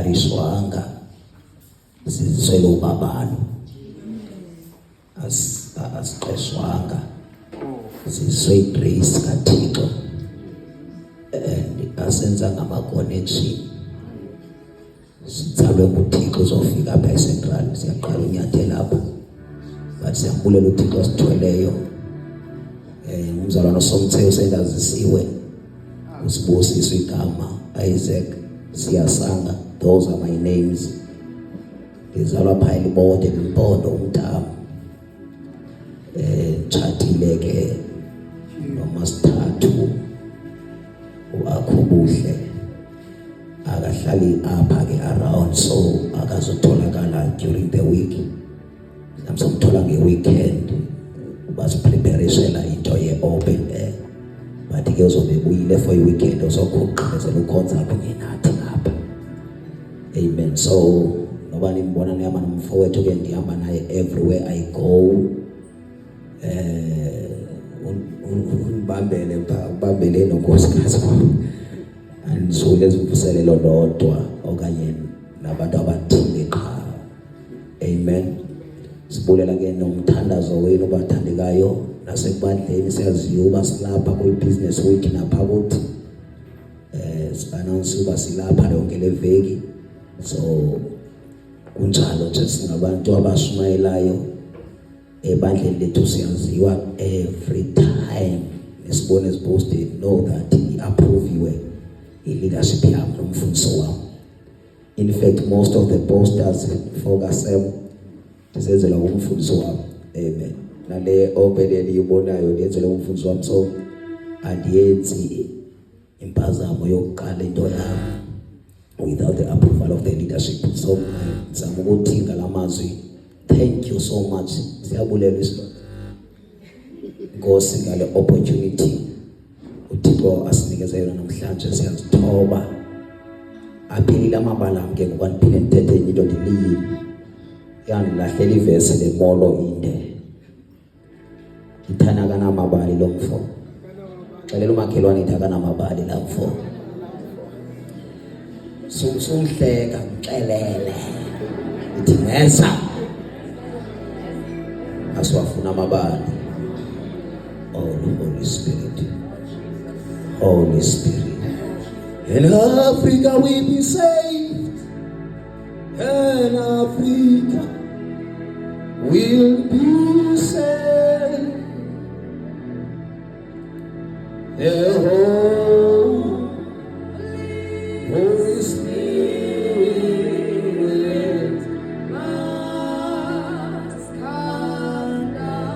asibhalariswanga siziswele ubabalo asiqeshwanga siziswe grace kaThixo and asenza ngama-connection sitsalwe nguThixo uzofika apha eCentral siyaqala unyathela apha but siyambulela uThixo osithweleyo umzalwane Somthe usendazisiwe uSibusiswe igama Isaac Siyasanga, those are my names. Ngizalwa pha eLibode eMpondo uMtamu chatile ke noMasithathu uAkhubuhle akahlali apha ke around so akazotholakala during the week samsomthola ngeweekend basipreparishela into ye-open air but ke uzobe uyile for i-weekend uzokhuqhazela ukhonza kunye nathi lapha. Amen. So nobani mbona niyama nomfowethu ke ndihamba naye everywhere I go. Ubambele nonkosikazi andizule ezimvuselelo lodwa okanye nabantu abathile qha. Amen. Sibulela ke nomthandazo wenu bathandekayo nasekubandleni siyaziyo uba silapha kwi-business week napha kuthi sibanonsa uba silapha yonke le veki so kunjalo nje singabantu abashumayelayo ebandleni lethu siyaziwa every time nesibone siposted know that i-approviwe i-leadership yami nomfundiso wami. In fact most of the posters focus ndisenzela umfundiso wami. Amen. Nale open ibonayo ndiyenzela umfundiso wami so andiyenzi impazamo yokuqala into yami without the approval of the leadership. So ngizama ukuthi ngalamazwi thank you so much. Siyabulela isilonda Nkosi ngale opportunity uThixo asinikeze yona namhlanje siyazithoba aphelile amabala amke ngoba ndiphile ntethe enye into ndiliyini yangilahlela ivesi lemolo inde ithana kana mabali lo mfo xelela umakhelwane ithi akana mabali la mfo sungihleka ngixelele ithi ngeza aswafuna amabali. Holy Spirit, Holy Spirit. In Africa we be saved, and Africa will be saved. The Holy Spirit must come down.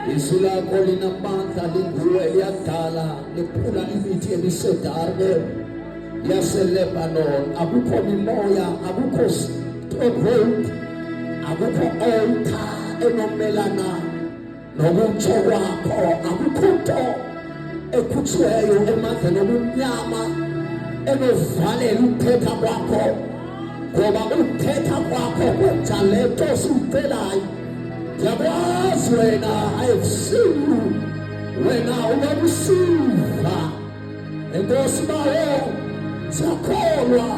Isula kolina panta linguwe yadala lephula imithi emisedarwe yaseLebanon. Akukho mimoya, akukho stronghold, akukho altar enomelana nokutsho kwakho, akukho nto ekhutshiweyo emandleni obumnyama enovalela ukuthetha kwakho ngoba ukuthetha kwakho kwenza le nto siyicelayo. Yakwazi wena, I have seen you wena unobusiva enkosi bayo siyakholwa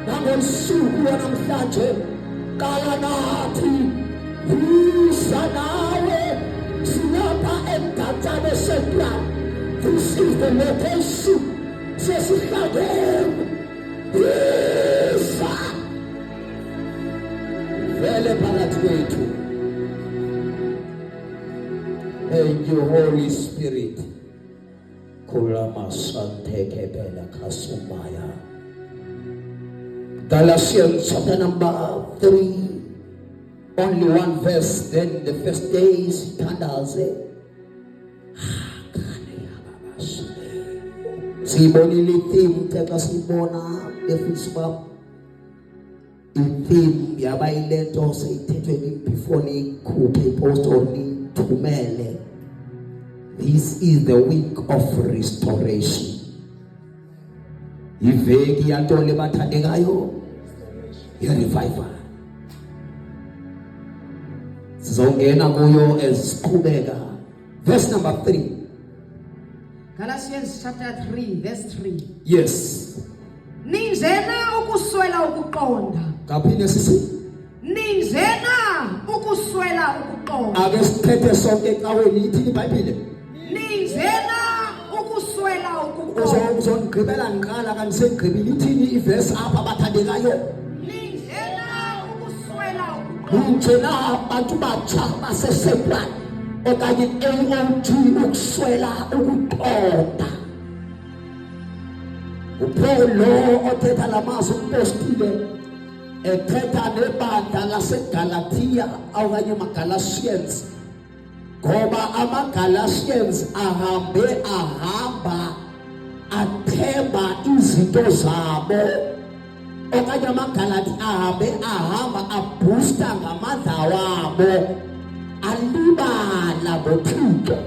nangosuku wanamhlanje qala nathi yisa nawe silapha eMdatshane Central. This is the location sesihlangene yisa vele phakathi kwethu. Thank you, Holy Spirit. Kulama Sante Kebela Kasumaya. Galatians chapter number 3, only one verse. Then the first day sithandaze. Siyibonile theme xa sibona befundisi bam. Theme yaba ilento seyithethwe before nikhuphe ipost or nithumele. This is the week of restoration. Iveki yantoni bathandekayo? Revival. Sizongena kuyo esiqhubeka. Verse number 3. Galatians chapter 3 verse 3. Yes. Ninzena ukuswela ukuqonda. Kaphinde sisi. Ninzena ukuswela ukuqonda. Ake sithethe sonke ecaweni ithini iBhayibhile? Ninzena ukuswela ukuqonda. Uzongigqibela ngiqala kanti segqibile ithini iverse apha bathandekayo? Ninzena ukuswela ukuqonda. Njena abantu batsha baseseplani okanye AOG ukuswela ukuqonda. Upaulo othetha lamazwi upostile ethetha nebandla laseGalatia okanye amaGalatians, ngoba amaGalatians ahamba athemba izinto zabo, okanye amaGalati ahamba aboosta ngamandla wabo, alibala ngoThixo.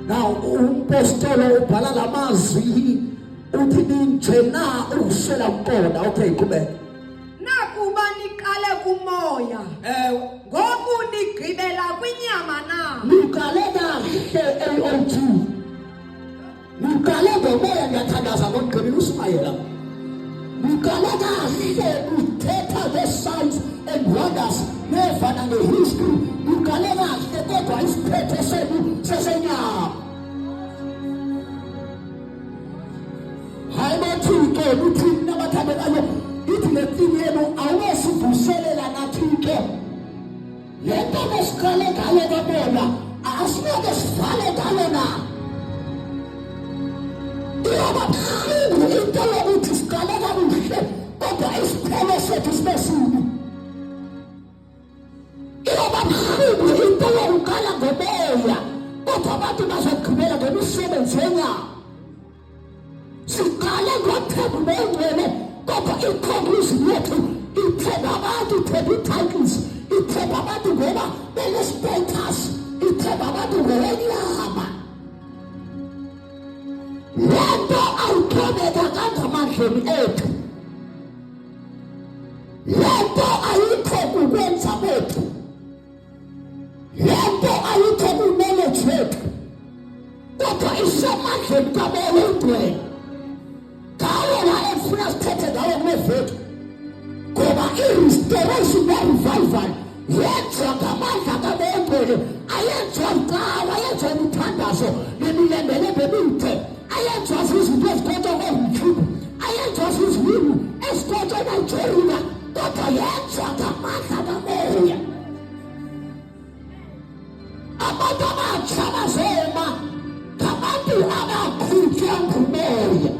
Now umpostolo ubhala lamazwi uthi ninjena ukuswela ukuqonda. Okay, qhubeka. Nakuba niqale kumoya, ngoku nigqibela kwinyama na. Niqale kahle AOG. Niqale ngomoya, ngiyathandaza ngokugqibela uSmayela. Niqale kahle uthetha the signs and wonders nevana ngehistory. Niqale kahle kodwa isiphetho senu sesenyama. Hayi bathike uthi nabathandekayo ithi lethini yenu awesivuselela nathike. Lento besiqale ngayo kabona asinake sivale ngayo na. Iyababuhlungu into yokuthi siqale kabuhle kodwa isiphelo sethu sibe sibi. Iyababuhlungu into yokuqala ngomoya kodwa abantu bazogqibela ngemisebenzi yenyama. Siqale ngothemba bengcwele kodwa i-conclusion yethu ithemba abantu, ithemba i-titles, ithemba abantu ngoba bene-status, ithemba abantu ngokwenyama. Lento ayithobekanga amandleni ethu, lento ayikho kukwenza kwethu, lento ayikho ku-knowledge wethu, kodwa isemandleni kaMoya oNgcwele. Ngayo la efuna sithethe ngayo kule-veki, ngoba i-restoration ne-revival yenziwa ngamandla kaMoya oNgcwele. Ayenziwa mqala, ayenziwa imithandazo nemilendelembe emide, ayenziwa zizinto ezikotshwa kwe-YouTube, ayenziwa zizilimi ezikotshwa eNigeria, kodwa yenziwa ngamandla kaMoya. Abantu abatsha bazema ngabantu abaqhutywa ngumoya.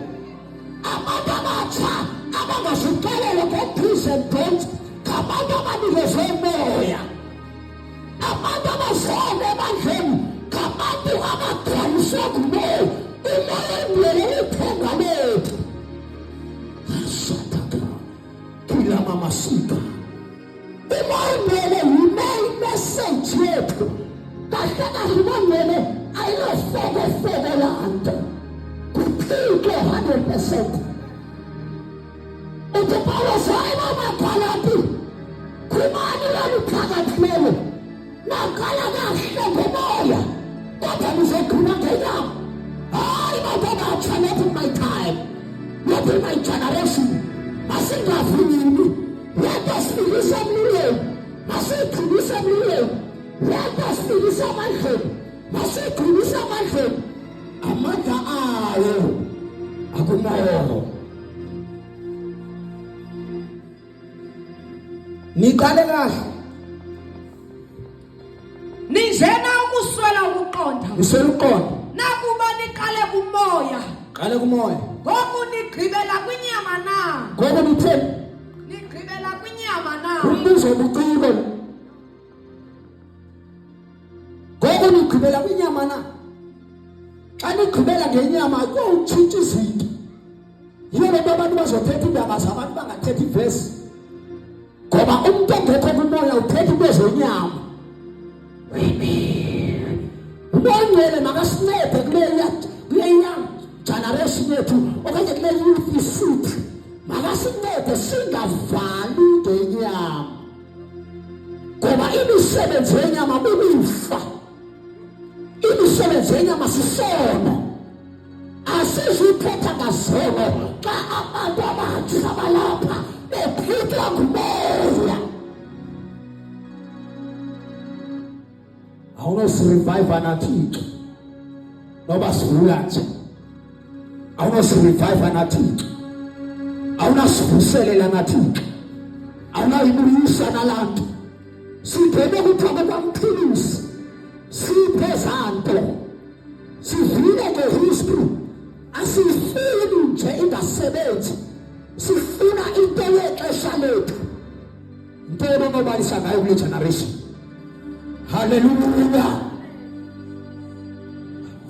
Abantu abatsha abangazixelele nge-do's and don'ts ngabantu abanikezwe umoya. Abantu abazele ebandleni ngabantu abagcwaliswe ngumoya. Umoya oNgcwele liphunga lethu. Asataka kila mamasika. Umoya oNgcwele yi-main message yethu. Kahle kahle umoya oNgcwele ayilofeke lanto. Kuphike 100%. Uthi Paulos hayi amaGalati khumani laluphakathileyo naqala kahle ngomoya kodwa nizogcina ngenyama. Hayi bantu abatsha, not in my time, not in my generation. Masingavunini lento sifikise emlilweni, masiyigcinise emlilweni. Lento sifikise amandleni, masiyigcinise amandleni. Amandla ayo akunayo. Niqale kahle. Ninzena ukuswela ukuqonda. Niswela ukuqonda. Nakuba niqale kumoya, Qale kumoya. ngoku nigqibela kwinyama na. Ngoba nitheni? Nigqibela kwinyama na. umbuzo obuciko ngoba nigqibela kwinyama na xa nigqibela ngenyama kuyawutshintsha izinto yiyo le nto abantu bazothetha iindaba zabantu bangathethi ivesi ngoba umntu ongekho kumoya uthetha into zenyama umoya ongcwele makasincede kuleya generation yethu okanye kule youth isitha makasincede singavali ngenyama ngoba imisebenzi yenyama bubufa imisebenzi yenyama sisono asiziphetha ngazolo xa abantu abathi abalapha bephethwa ngumoya awunosirivayiva nathixo noba sivula nje awunosirivayiva nathixo awunasivuselela nathixo awunayibuyisa nalanto singene kuthiwa kwamphilisi siphe zanto sivile ngehistory asifuni nje ingasebenzi sifuna into yexesha lethu into enobalisa ngayo kule generation hallelujah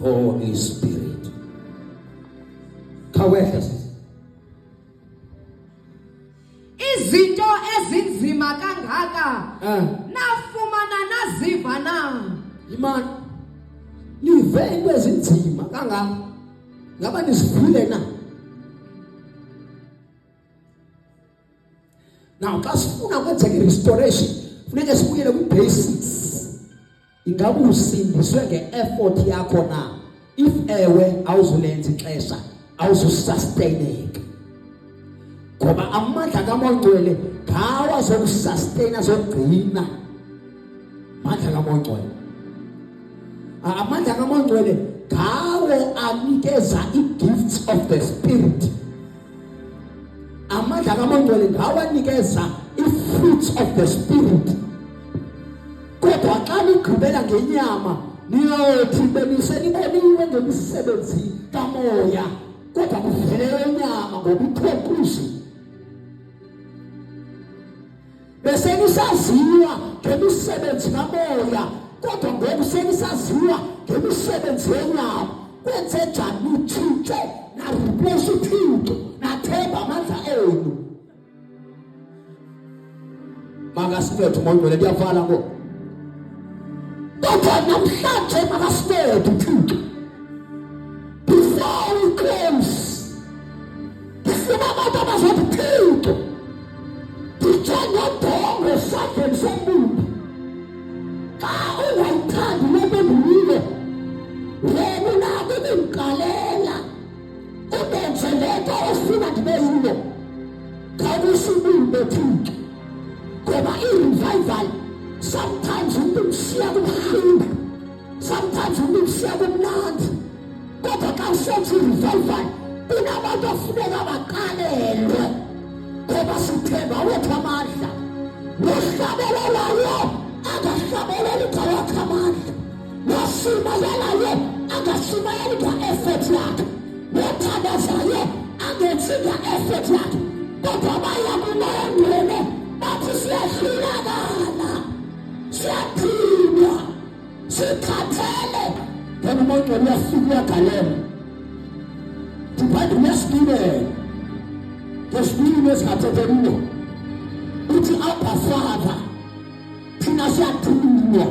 Holy Spirit. kawehla izinto ezinzima kangaka nafumana naziva na imani nive into ezinzima kangaka ngaba nisivile na now xa sifuna kwenzeka restoration funeka sibuyele ku-basics ingabe usindiswe nge-effort yakho na if ewe awuzulenza ixesha awuzusustaineka ngoba amandla kaMoya ngawo azokusustaina zokugcina amandla kaMoya amandla kaMoya ngawo anikeza i-gifts of the spirit amandla kaMoya ngawo anikeza i-fruits of the spirit kodwa xa nigqibela ngenyama niyothi beniseniboniwe ngemisebenzi kaMoya kodwa kuvele yenyama ngobukhokuzi besenisaziwa ngemisebenzi kaMoya kodwa ngoku senisaziwa ngemisebenzi yenyama kwenze njani utshintshe na-replace uThixo nathemba amandla enu makasibethu Moya ndiyavala ngoku kodwa namhlanje makasibethu uThixo before we close ndifuna abantu abazothi Thixo ndijengedongo esandleni somuntu xa ungayithandi lento endiyile wena unako ibimgalela undenze lento ofuna ndibe yiyo khawusibume Thixo ngoba i-revival sometimes umntu mshiya kumhlungu sometimes umntu mshiya kumnandi kodwa xa usenza i-revival kunabantu ofuneka baqalelwe ngoba sithemba wethu amandla nohlabelelayo angahlabeleli ngawakho amandla noshumayelayo angashumayeli nga-effort yakhe nothandazayo angenzi nga-effort yakhe kodwa baya kumoya ongcwele bathi siyahlulakala siyaphilwa sikhathele ngoba umoya ongcwele uyafika uyagalela ndiphinde uyasibinela ngesibini esingathetheliyo uthi Abba Father thina siyadinwa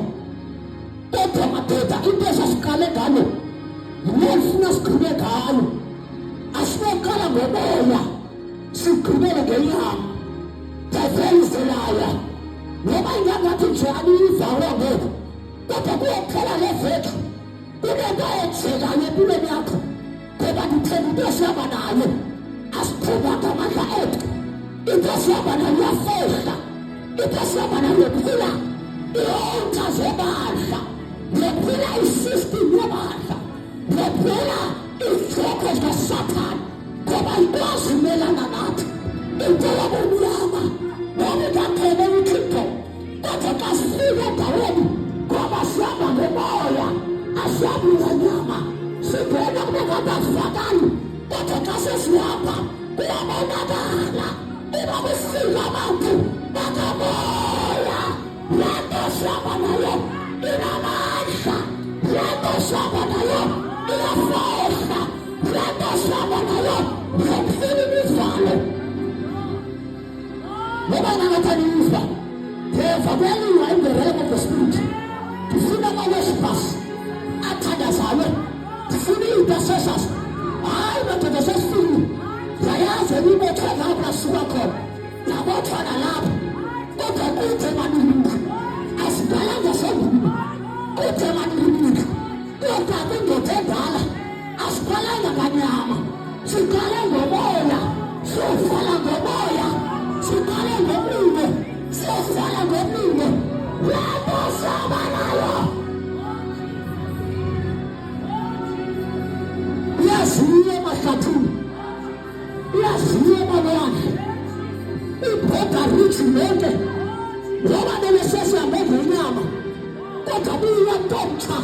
kodwa madoda into esasiqale ngayo yile funa sigqibe ngayo asinoqala ngomoya sigqibele ngenyama tavelizelayo noba ingangathi nje aniyivalo ngoku kodwa kuyophela le veki kunento enzekayo empilweni yakho ngoba ndithemba into esihamba nayo asiphumanga amandla ethu into esihamba nayo iyafehla into esihamba nayo yophila iyonca zebandla yophila isystem yebandla yophila iijoko zikaSathane ngoba ikwazi umelana nathi into yabomnyama noma ingaphele uThixo kodwa xa sifika endaweni ngoba sihamba ngomoya asihambi ngenyama singena kubekabazivakali kodwa xa sesihamba kuyabonakala uba besifika abantu Bakamoya, lento sabanayo, inamandla, lento sabanayo, inaforsa, lento sabanayo, lemfilibizalo. Ngoba nangathanisa, thevakeliwa in the realm of the spirit. Tufuna ama-worshippers athandazayo, tufuna ii-intercessors. Hayi madoda sesifuni, yayazi elibethwe lapha suka khona, yabothwana lapha. Kodwa kuthe manilunga, asidalanga sendlini. Kuthe manilunga, kodwa kwindoda endala, asiqalanga nganyama, siqale ngomoya, siyofala ngomoya, siqale ngomlilo, siyofala ngomlilo. Lento sabanayo, uyaziya emahlathini, uyaziya emalwandle, ibhoda rithi lonke. Ngoba belesesihambe ngenyama, kodwa biyintomtsha,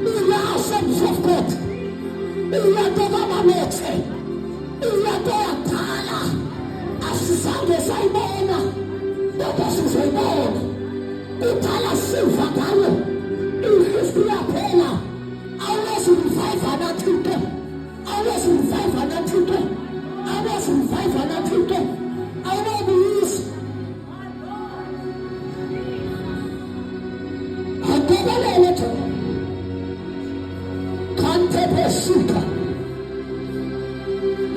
biyi-Assemblies of God, biyinto kaMamethe, biyinto yakudala. Asizange sayibona, kodwa sizoyibona. Kudala siva ngayo, i-history yaphela. Awunezirevival naThixo, awunezirevival naThixo, awunezirevival naThixo, awunobuyisi. Akubelele thina, kante pesika.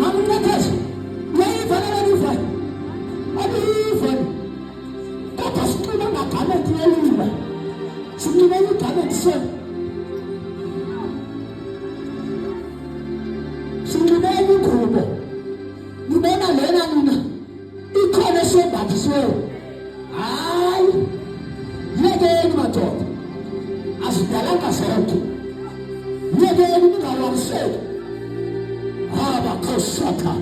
Amnetheza, uyayivalela livani, alivani. Kodwa siqina ngagamendi yeliva, siqinele igamendi senu. Sinqinele ingubo, nibona lena nina, ikhona esembathisiweyo. Hayi, yekeni madoda, asidalanga zonke. Yekeni ningalwaniseki. Abakhosata,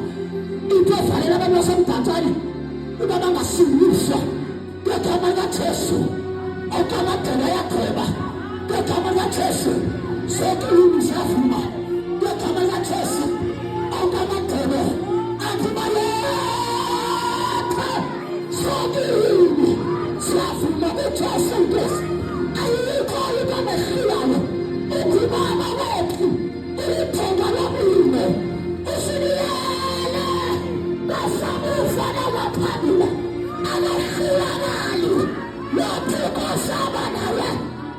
into evalela abantu basemdantsane uba bangasindiswa ngegama likaJesu. Okamadela yagweba ngegama likaJesu. Zonke izindlu ziyavuma ngegama likaJesu. Okamadela athi bayekha. Zonke izindlu ziyavuma kuJesu Kristu. Ayikho into emehlulayo. Ukubaba wethu ulithonga lomlilo usiliyele basamufana waphambili akahlulakali lothixo sabanaye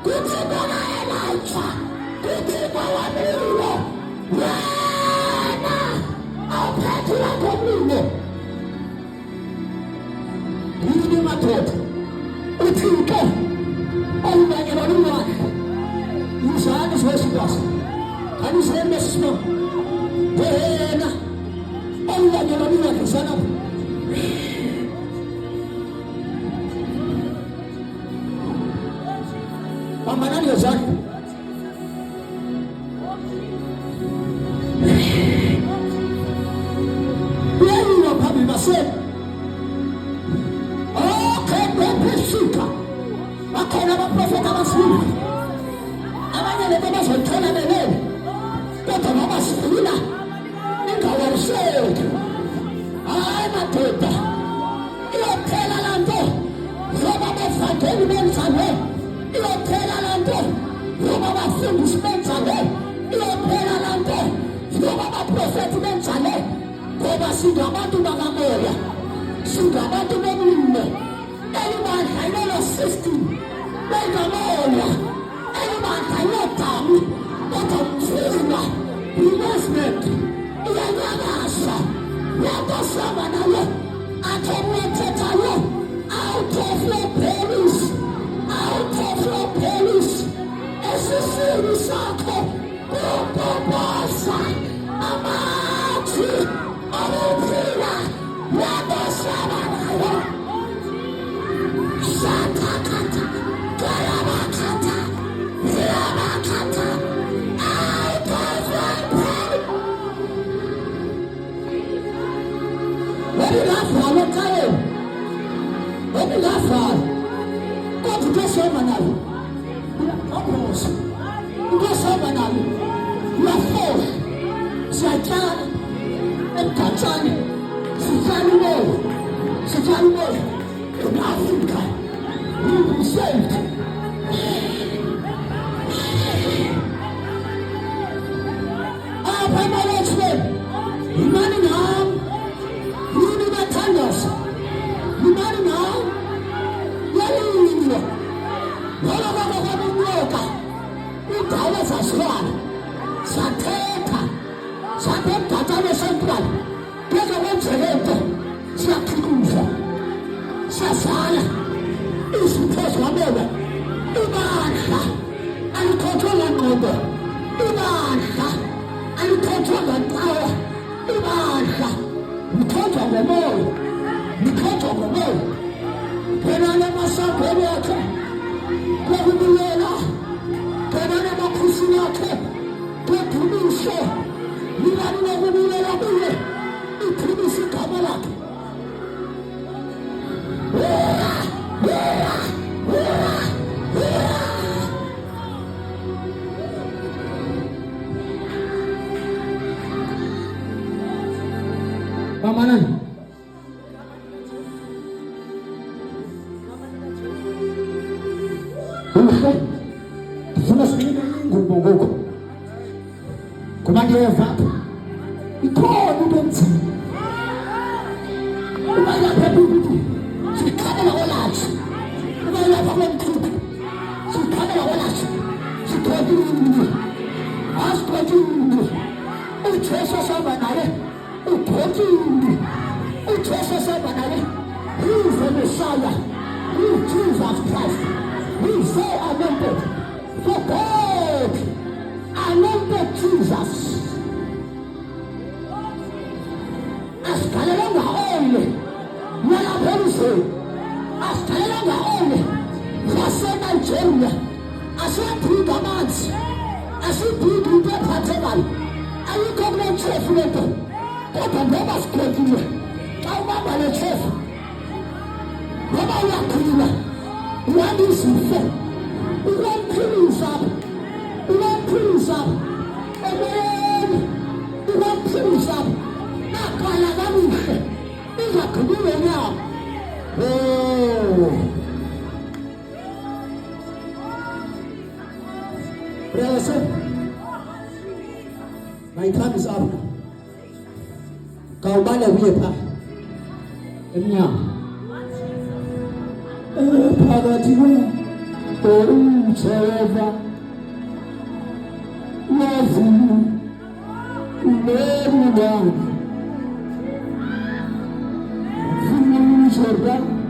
kuthixo kaElijah kuthixo wamlilo wena awuphethula ngomlilo. Yini madoda uthixo olubangela lulwane uzani zosikazi kanizeme sino wena olubangela lulwane sana pambanani yozani uyayiwa phambili baseni okhekwepesika bakhona abaprofeta abasibili abanye lento bazolithola belele kodwa babasifuna ingawariseki. Hayi madoda, iyophela laa nto zoba bevangeli benzale, iyophela laa nto zoba bafundisi benzale, iyophela laa nto zoba baprofethi benzale. Ngoba singabantu bakamoya, singabantu bomlilo. Elibandla ilelo system bengamoya, elibandla ilodamu kodwa umfuna investment iyanyakasa. Lento sabanayo atomethetayo out of your bellies, out of your bellies. Esisini sakho kupoposa amathi okuphila. Lento sabanayo shatakata kalabakata zilabakata out of your belly. Obrigado, Caio. Obrigado. Quanto que chama, Nalo? Vamos. O que chama, Nalo? La força. Satana. Katana. Satana novo. Satana novo. in Africa will be saved. Apha emalethweni yimani nam, yini bathandaza, yimani nam, yalinywa ngoba kwakunyoka idawa zasilwana sathetha sathi emgatshane sentwana beza kwenzele nto siyaqhikuza sazala izipho zwabela ibandla alikhothola ngqondo ibandla alikhothola ntawa ibandla likhotha ngomoya likhotha ngomoya phenana emasambeni akhe kokubulela phenana emakhusini akhe kwedumiso libani lokubulela kuye iphimisa igama lakhe Pamanani ndifuna sinike ingubo ngoku kuba ndiyeva ikhona into enzima uba lapha ebubuti sikhabela kolathi uba lapha kwemkhuphi sikhabela kolathi sithothile asithothile uJesu sahamba naye uthothile uJesu sahamba naye he is the Messiah, he is Jesus Christ, he is so anointed for God anointed Jesus. Asikalela only nalapha emzini asikalela only yaseNigeria asiyaphinda amanzi asiphinda into ephathekayo ayikho kule tshefu lento kodwa ngoba sikhethile xa ubamba le tshefu ngoba uyakhula uwanda izifo uwamphilisa emoyeni uwamphilisa naqala kabuhle izagqibile nyama Brother, my time is up now. Kaubale kuye pha emnyama phakathi kwe-Jehova wazulu umelulana Jordan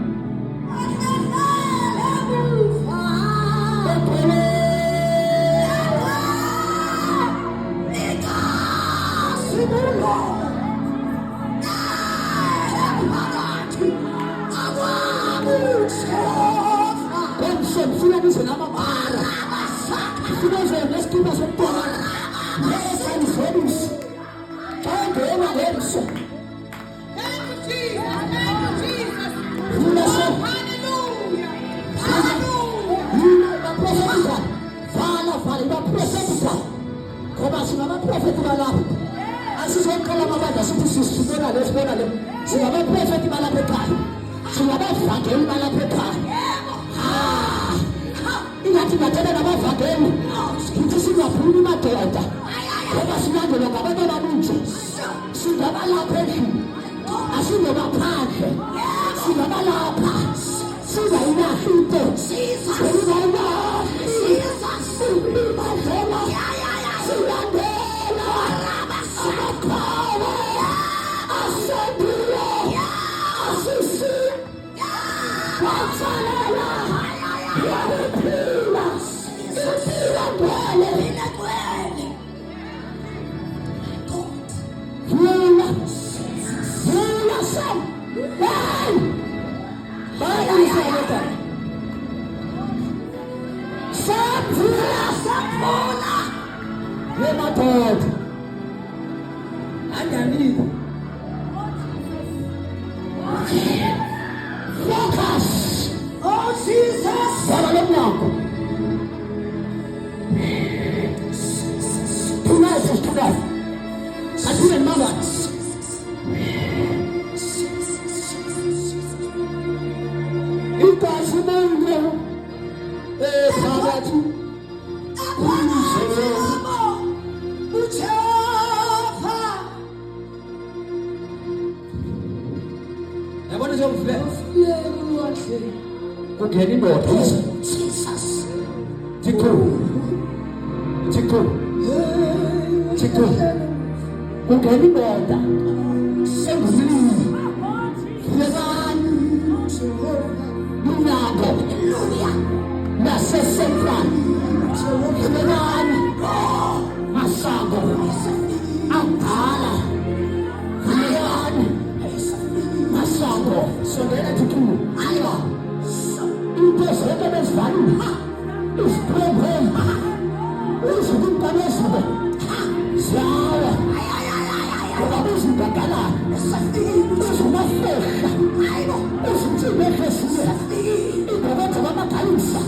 phakathi yabona nje kungena indoda Thixo kungena indoda engumlimi yebani Munyango nasesentral yebani masango angala yebani masango sondela Thixo ayo into zonke bezivaliwe isiprogram uzikumpanezile ziyawa uzigagalana uzimafehla uzinsibehesiye ibhokotha bamagayisa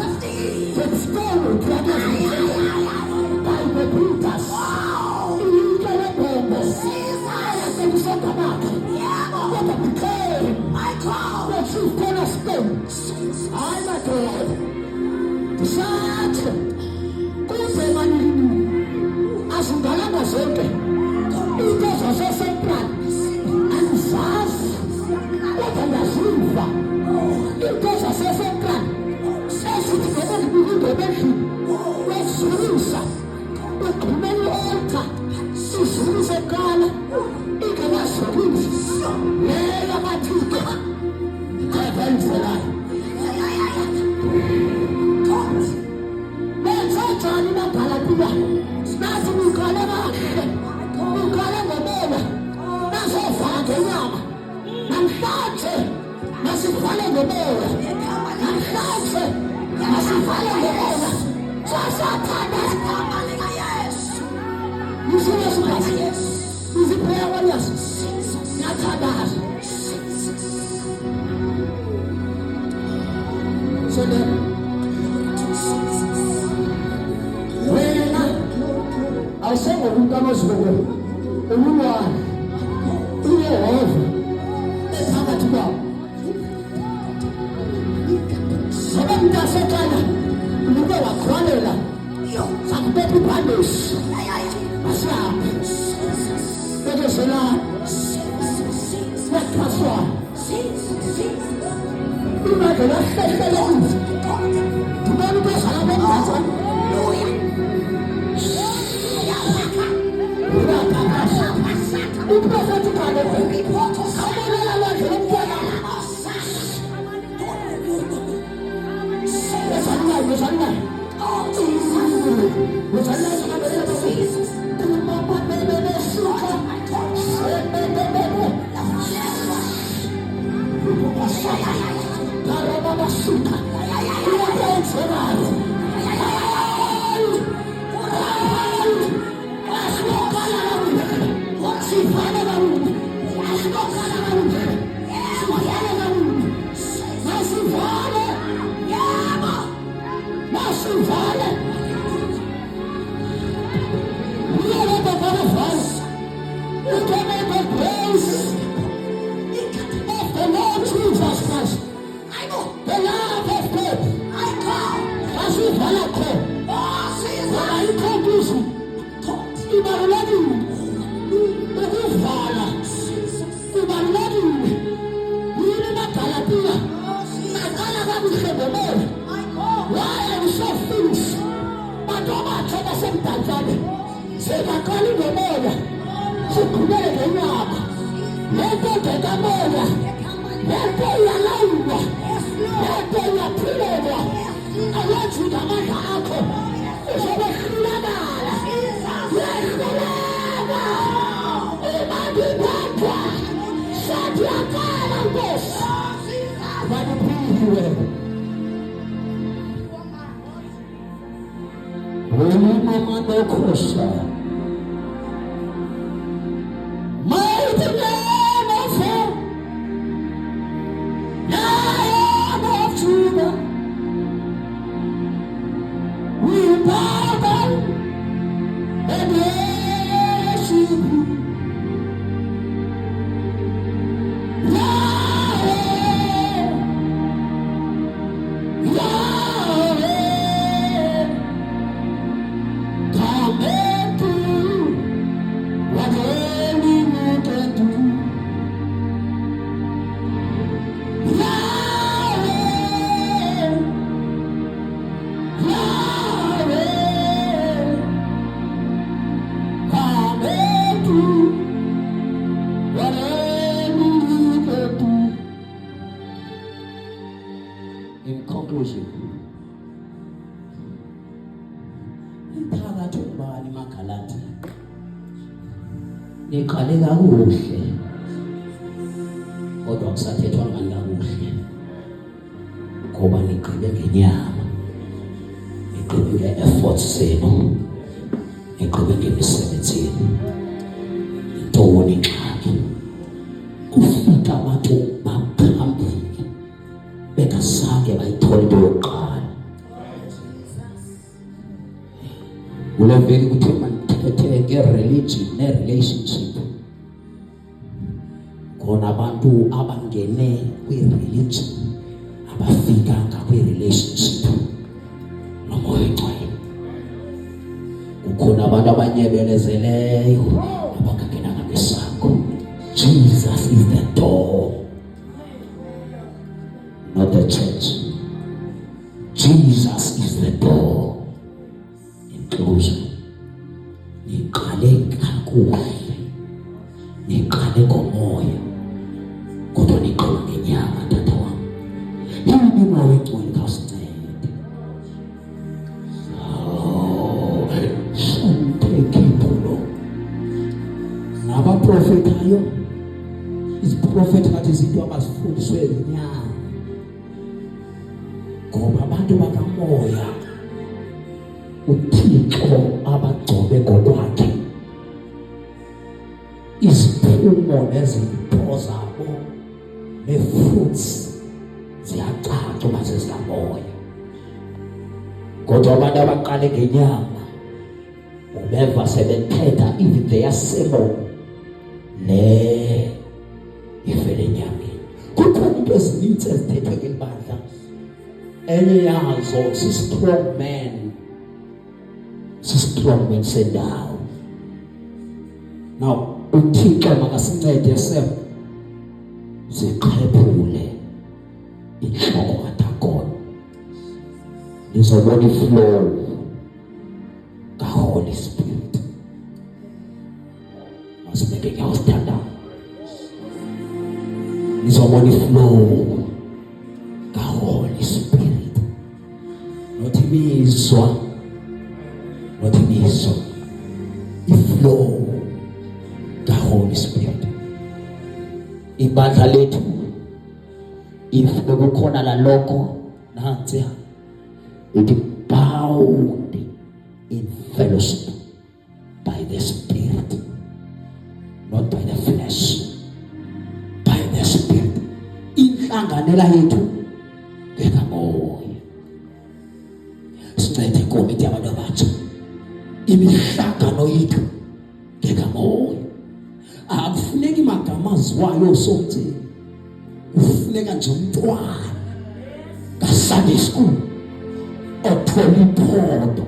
zezitolo by the Peters into lebombo ayasekusogabakhe kodwa became the chief cornerstone hayi madoda ndisathi kuze manini azingalanga zonke into zasesentral andizazi kodwa ndaziva into zasesentral sesithi ngebendibulindebendlini wezulisa ugqumela i-olta sizulise kala ingekazulisi leyo mathike ebenzelayo benzanjani nabhalapila nathi ukale kahle ukale ngomoya nazovala ngenyama namhlanje nasivale ngomoya namhlanje nasivale ngomoya sasathanda igama likaYesu yisiyesikazi iziphela kwaNyasa ngiyathandaza sondela wena awusengomuntu amazulu umulwane uYehova ephakathi kwabo ngoba mntasekhaya umuntu wakhwalela sakubepha ibhandeshi asihambe bekezela yathwaswa imandla lahlehlela umzi ndibona into ezala bemnazana uprofethi kale abelela lwandle lomntwana bezalinayo phakathi ubani maGalati niqale kakuhle kodwa kusathethwa ngani kakuhle ngoba niqhele ngenyama niqhubile efforts zenu niqhubile ngemisebenzini intoni ingxaki kufika abantu baphambili bengasange bayithola into yokuqala uleveli kuthiwa manithethe nge-religion ne-relationship khona abantu abangene kwi-religion abafikanga kwi-relationship nomoya oyingcwele kukhona abantu abanyebelezeleyo abangangenanga ngesango. Jesus is the door, not the church. Jesus is the door. Inclusion. Niqale kakuhle, niqale ngomoya kodwa niqale ngenyama tata wami. Yini moya oyingcwele kasincede. Somtekibulo nabaprofetayo iziprofeti kathi izinto abazifundiswe inyama ngoba abantu bakamoya uThixo abagcobe ngokwakhe iziphumo nezinto zabo ne-fruits ziyacaca uma sezikamoya kodwa abantu abaqale ngenyama ubeva sebethetha even their sermon le ifele enyameni. Kukhona into ezininzi ezithethwe ngebandla enye yazo si-strong man sendawo. Now uThixo makasincede siqhephule inhloko kaDagoni nizobona iflow kaHoly Spirit masibeke ngiyawuthanda nizobona iflow kaHoly Spirit not imizwa iflow kaHoly Spirit ibandla lethu if bekukhona la lokho nansi it bound in fellowship by the Spirit, not by the flesh, by the Spirit. Inhlanganela yethu ngekamoya. Sincede komiti yabantu abatsha. Imihlangano yethu ngekamoya. Akufuneki magama aziwayo somthing. Kufuneka nje umntwana kaSunday school othola iphondo.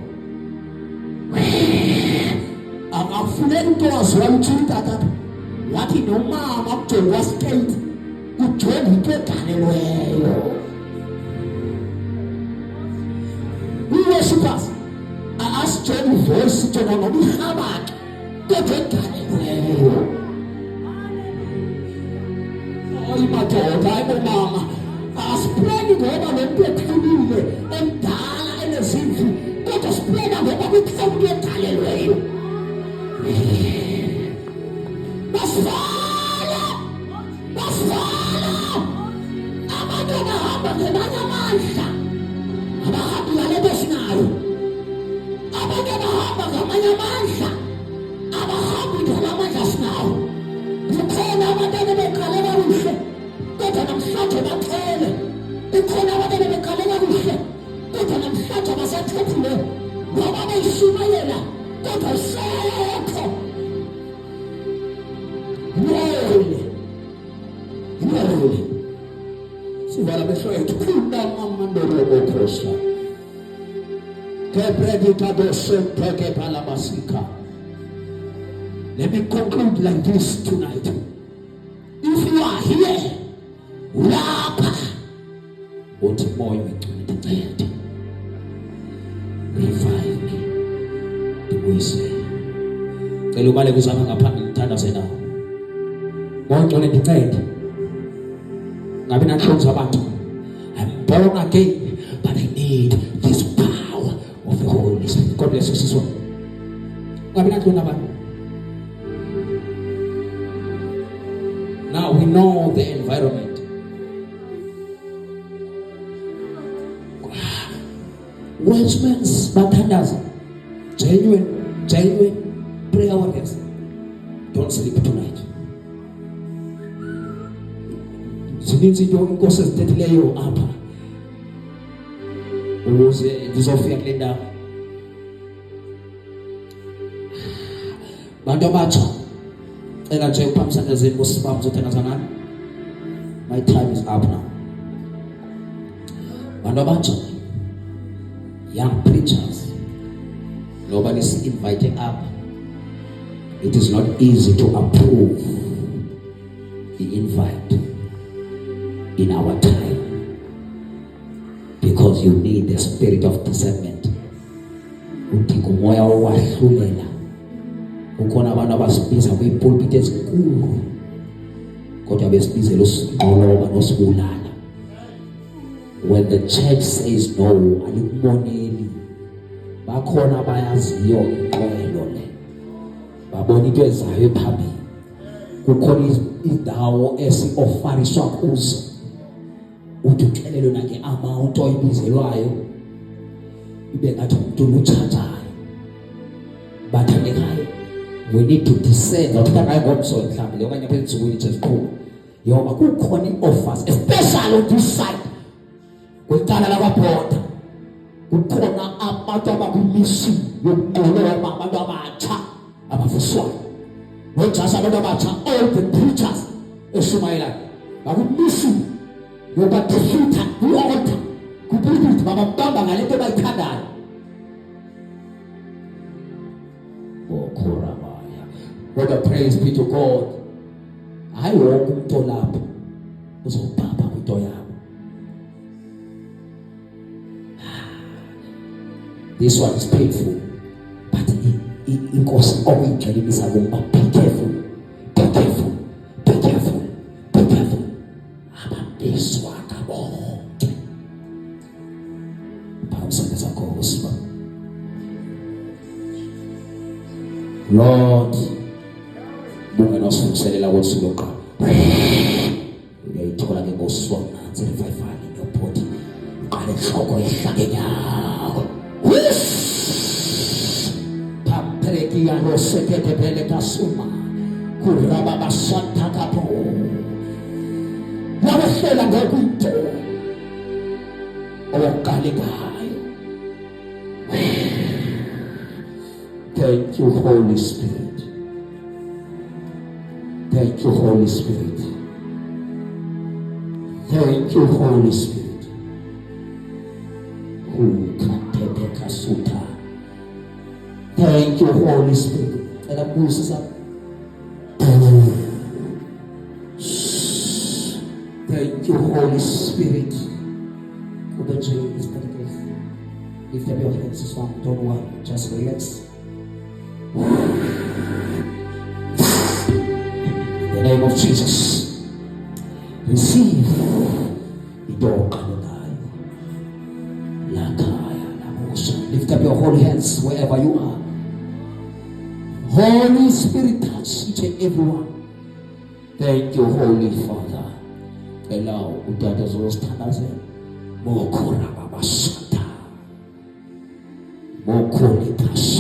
Akufuneki into waziwa umtshintata wathi nomama akujonga state ujonga into edalelweyo. We-worshippers asijonga ivoice sijonga ngoba ihlabathi kodwa edalelweyo. Madoda ayibomama asipleni ngoba lo muntu ephilile emdala enezindlu kodwa siplena ngoba kukhona umuntu edalelweyo. Basifala abantu abahamba ngamanye amandla abahambi ngalento esinayo abantu abahamba ngamanye amandla abahambi ngalamandla asinawo. Kukhona abantwana beqale kakuhle kodwa namhlanje baphele. Kukhona abantwana beqale kakuhle kodwa namhlanje basathethile ngoba beyishumayela kodwa usekho. Ngiyole sivala behlo yethu khunda mamandorobo khosa kepredika dosenteke palamasika. Let me conclude like this tonight. If you are here, ulapha uthi moya wengcwele revive me. Ndibuyise. Cela ubale kuzama ngaphambili ngithandaze nawe. Moya wengcwele ndincede. Ngabe nanhlonza abantu. I'm born again, but I need this power of the Holy Spirit. God bless you, sister. Now we know the environment. Watchmen's batandas, genuine prayer warriors. Don't sleep tonight. Zininzi into inkosi ezithethileyo apha ukuze ndizofika kule ndawo. Bantu abatsha cela nje uphamisana zenkosi bam zothengaza nani. My time is up now. Bantu abatsha, young preachers, nobody's invited up. It is not easy to approve the invite in our time because you need the spirit of discernment. Uthiko moya owahlulela. Ukhona abantu abasibiza kwi-pulpit ezinkulu kodwa besibizela usiqoloba nosibulala. When the church says no, alikumoneli. Bakhona bayaziyo inqwelo le. Babona into ezayo ephambili. Kukhona indawo esi-ofariswa kuzo. Uthi uxelelwe nange-amount oyibizelwayo ibe ngathi umuntu lutshatshayo. Bathandekayo, we need to discern. Ngothatha ngayo ngomso mhlawumbi le okanye apha entsukwini nje zikhulu. Yoba kukhona ii-offers especially on this side kwicala lakwaBhoda. Kukhona abantu abakwimishini yokuqoloba abantu abatsha abafuswayo. Not just abantu abatsha, all the preachers eshumayelayo bakwimishini yokubathutha kwi-altar kupulpit bababamba ngale nto bayithandayo. Whether praise be to God. Hayi wonke umuntu olapha uzobhapha kwinto yabo. This one is painful, but inkosi okuyigxelemisa kuba be careful, be careful, be careful, be careful. Ababizwa bonke phawusana zakho usiba. Lord, bungenosifundisela kosuku lokuqala. Uyayithola ke ngosona nzerifayifani nophothi. Qale inhloko yehlake nyawo. Patreki ya rosekete bele kasuma. Kuraba basanta kapo. Wabahlela ngokwinto. Okalekayo. Thank you, Holy Spirit. Thank you, Holy Spirit. Thank you, Holy Spirit. Thank you, Holy Spirit. And I'm going to say, thank you, Holy Spirit. Lift up your hands as well. Don't worry. Just relax. In the name of Jesus, receive the door. Lift up your holy hands wherever you are. Holy Spirit, touch each and everyone. Thank you, Holy Father. Allow udada zostanaze mokora babashata mokori tash